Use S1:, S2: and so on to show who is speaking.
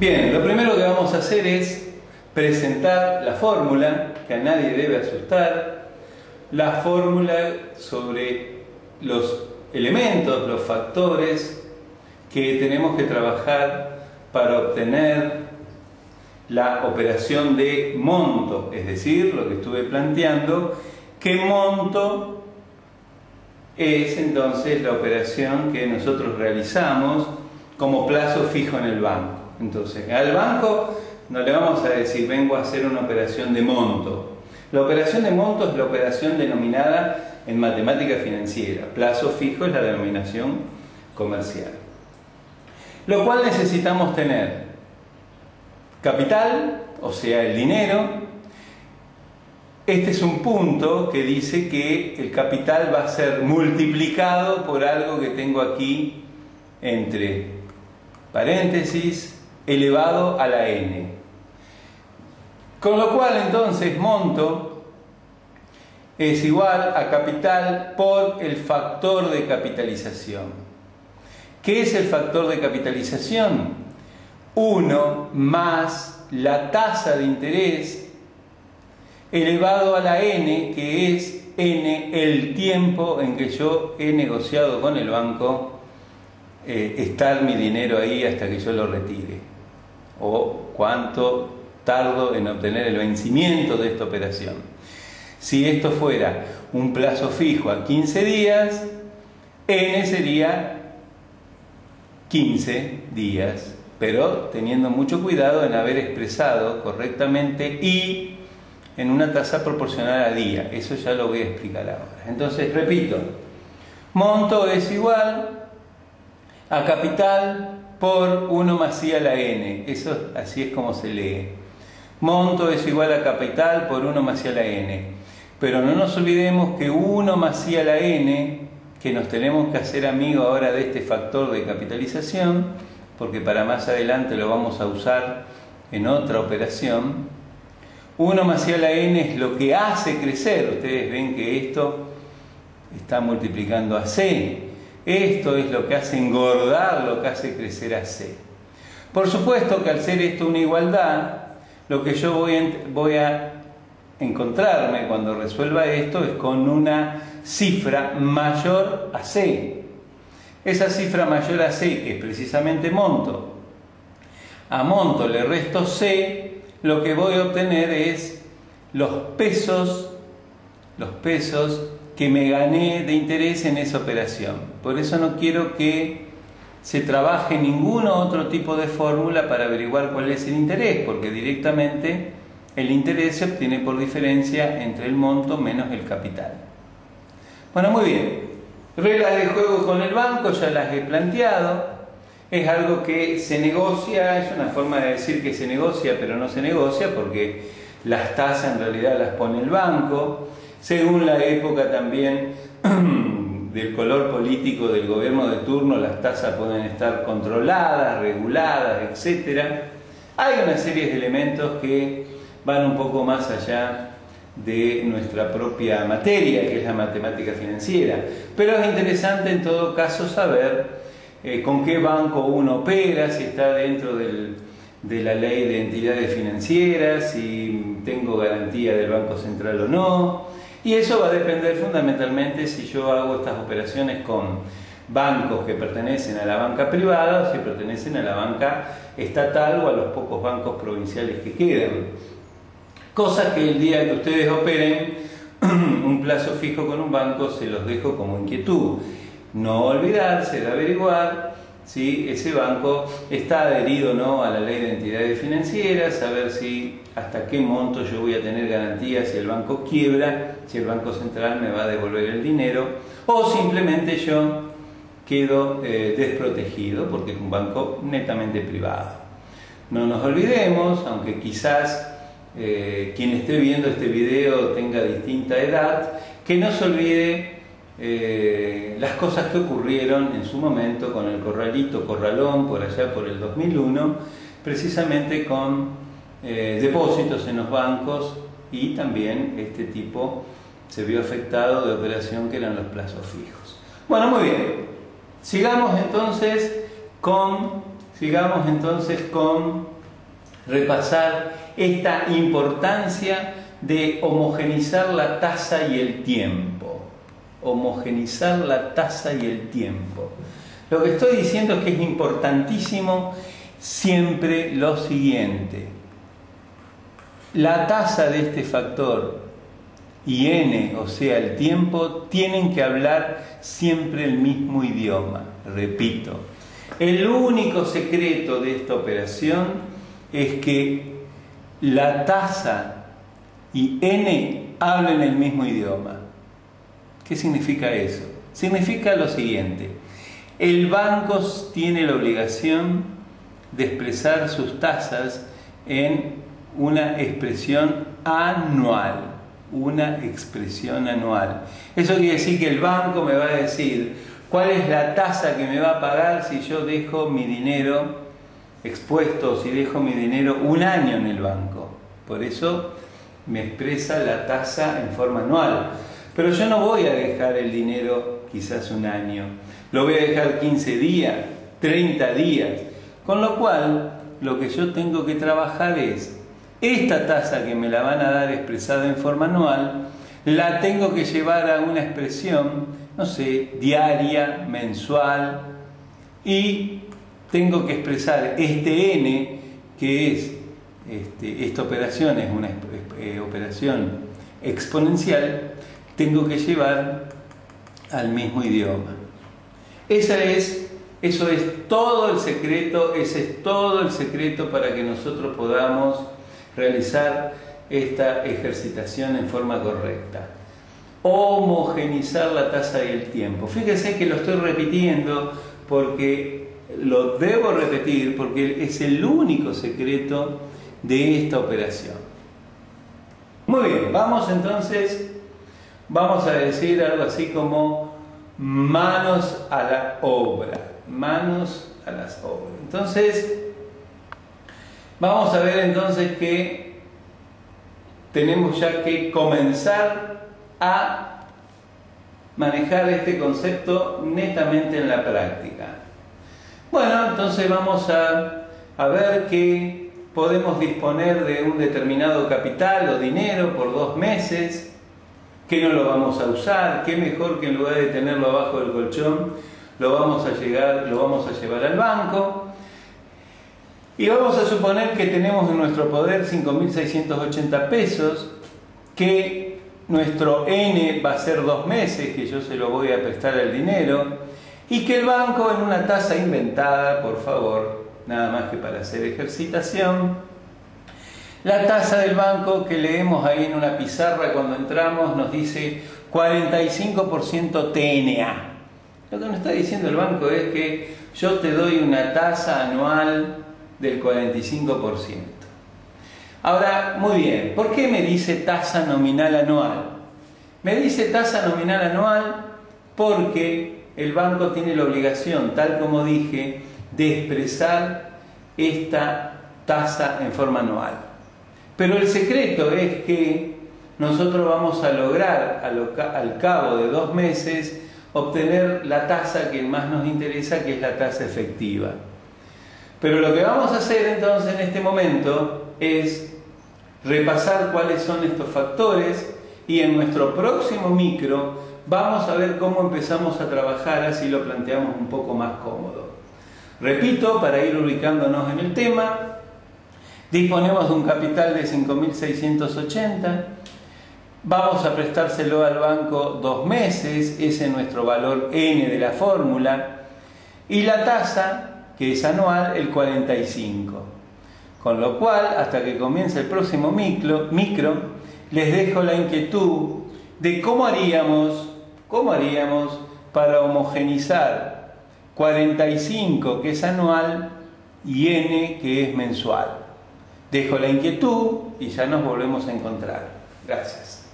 S1: Bien, lo primero que vamos a hacer es presentar la fórmula, que a nadie debe asustar, la fórmula sobre los elementos, los factores que tenemos que trabajar para obtener la operación de monto, es decir, lo que estuve planteando, que monto es entonces la operación que nosotros realizamos como plazo fijo en el banco. Entonces, al banco no le vamos a decir vengo a hacer una operación de monto. La operación de monto es la operación denominada en matemática financiera. Plazo fijo es la denominación comercial. Lo cual necesitamos tener capital, o sea, el dinero. Este es un punto que dice que el capital va a ser multiplicado por algo que tengo aquí entre paréntesis elevado a la n. Con lo cual entonces monto es igual a capital por el factor de capitalización. ¿Qué es el factor de capitalización? 1 más la tasa de interés elevado a la n, que es n el tiempo en que yo he negociado con el banco estar mi dinero ahí hasta que yo lo retire, o cuánto tardo en obtener el vencimiento de esta operación. Si esto fuera un plazo fijo a 15 días, n sería 15 días, pero teniendo mucho cuidado en haber expresado correctamente y en una tasa proporcional a día. Eso ya lo voy a explicar ahora. Entonces, repito, monto es igual a capital por 1 más i a la n. Eso así es como se lee. Monto es igual a capital por 1 más i a la n. Pero no nos olvidemos que 1 más i a la n, que nos tenemos que hacer amigo ahora de este factor de capitalización, porque para más adelante lo vamos a usar en otra operación. 1 más i a la n es lo que hace crecer. Ustedes ven que esto está multiplicando a c. Esto es lo que hace engordar, lo que hace crecer a c. Por supuesto que al ser esto una igualdad, lo que yo voy a encontrarme cuando resuelva esto es con una cifra mayor a c. Esa cifra mayor a c, que es precisamente monto, a monto le resto c, lo que voy a obtener es los pesos que me gané de interés en esa operación. Por eso no quiero que se trabaje ningún otro tipo de fórmula para averiguar cuál es el interés, porque directamente el interés se obtiene por diferencia entre el monto menos el capital. Bueno, muy bien. Reglas de juego con el banco ya las he planteado. Es algo que se negocia, es una forma de decir que se negocia, pero no se negocia porque las tasas en realidad las pone el banco. Según la época también del color político del gobierno de turno, las tasas pueden estar controladas, reguladas, etc. Hay una serie de elementos que van un poco más allá de nuestra propia materia, que es la matemática financiera. Pero es interesante en todo caso saber con qué banco uno opera, si está dentro de la ley de entidades financieras, si tengo garantía del Banco Central o no. Y eso va a depender fundamentalmente si yo hago estas operaciones con bancos que pertenecen a la banca privada o si pertenecen a la banca estatal o a los pocos bancos provinciales que quedan. Cosa que el día que ustedes operen un plazo fijo con un banco se los dejo como inquietud. No olvidarse de averiguar si ese banco está adherido o no a la ley de entidades financieras, saber si hasta qué monto yo voy a tener garantía si el banco quiebra, si el Banco Central me va a devolver el dinero, o simplemente yo quedo desprotegido porque es un banco netamente privado. No nos olvidemos, aunque quizás quien esté viendo este video tenga distinta edad, que no se olvide las cosas que ocurrieron en su momento con el corralón, por allá por el 2001, precisamente con depósitos en los bancos, y también este tipo se vio afectado de operación que eran los plazos fijos. Bueno, muy bien. Sigamos entonces con repasar esta importancia de homogeneizar la tasa y el tiempo. Homogeneizar la tasa y el tiempo. Lo que estoy diciendo es que es importantísimo siempre lo siguiente. La tasa de este factor y n, o sea, el tiempo, tienen que hablar siempre el mismo idioma. Repito, el único secreto de esta operación es que la tasa y n hablen el mismo idioma. ¿Qué significa eso? Significa lo siguiente: el banco tiene la obligación de expresar sus tasas en una expresión anual. Una expresión anual. Eso quiere decir que el banco me va a decir cuál es la tasa que me va a pagar si yo dejo mi dinero expuesto, si dejo mi dinero un año en el banco. Por eso me expresa la tasa en forma anual. Pero yo no voy a dejar el dinero quizás un año, lo voy a dejar 15 días, 30 días. Con lo cual, lo que yo tengo que trabajar es esta tasa que me la van a dar expresada en forma anual, la tengo que llevar a una expresión, no sé, diaria, mensual, y tengo que expresar este n, que es, esta operación es una operación exponencial, tengo que llevar al mismo idioma. Eso es todo el secreto, ese es todo el secreto para que nosotros podamos realizar esta ejercitación en forma correcta. Homogeneizar la tasa y el tiempo. Fíjense que lo estoy repitiendo porque lo debo repetir porque es el único secreto de esta operación. Muy bien, vamos a decir algo así como manos a la obra. Manos a las obras. Entonces, vamos a ver entonces que tenemos ya que comenzar a manejar este concepto netamente en la práctica. Bueno, entonces vamos a ver que podemos disponer de un determinado capital o dinero por 2 meses, que no lo vamos a usar, que mejor que en lugar de tenerlo abajo del colchón, lo vamos a llevar al banco. Y vamos a suponer que tenemos en nuestro poder 5.680 pesos, que nuestro N va a ser 2 meses, que yo se lo voy a prestar al dinero, y que el banco en una tasa inventada, por favor, nada más que para hacer ejercitación, la tasa del banco que leemos ahí en una pizarra cuando entramos nos dice 45% TNA. Lo que nos está diciendo el banco es que yo te doy una tasa anual del 45%. Ahora, muy bien, ¿por qué me dice tasa nominal anual? Me dice tasa nominal anual porque el banco tiene la obligación, tal como dije, de expresar esta tasa en forma anual. Pero el secreto es que nosotros vamos a lograr al cabo de 2 meses obtener la tasa que más nos interesa, que es la tasa efectiva. Pero lo que vamos a hacer entonces en este momento es repasar cuáles son estos factores y en nuestro próximo micro vamos a ver cómo empezamos a trabajar, así lo planteamos un poco más cómodo. Repito, para ir ubicándonos en el tema, disponemos de un capital de 5.680, vamos a prestárselo al banco 2 meses, ese es nuestro valor N de la fórmula, y la tasa, que es anual, el 45. Con lo cual, hasta que comience el próximo micro, les dejo la inquietud de cómo haríamos para homogeneizar 45, que es anual, y N, que es mensual. Dejo la inquietud y ya nos volvemos a encontrar. Gracias.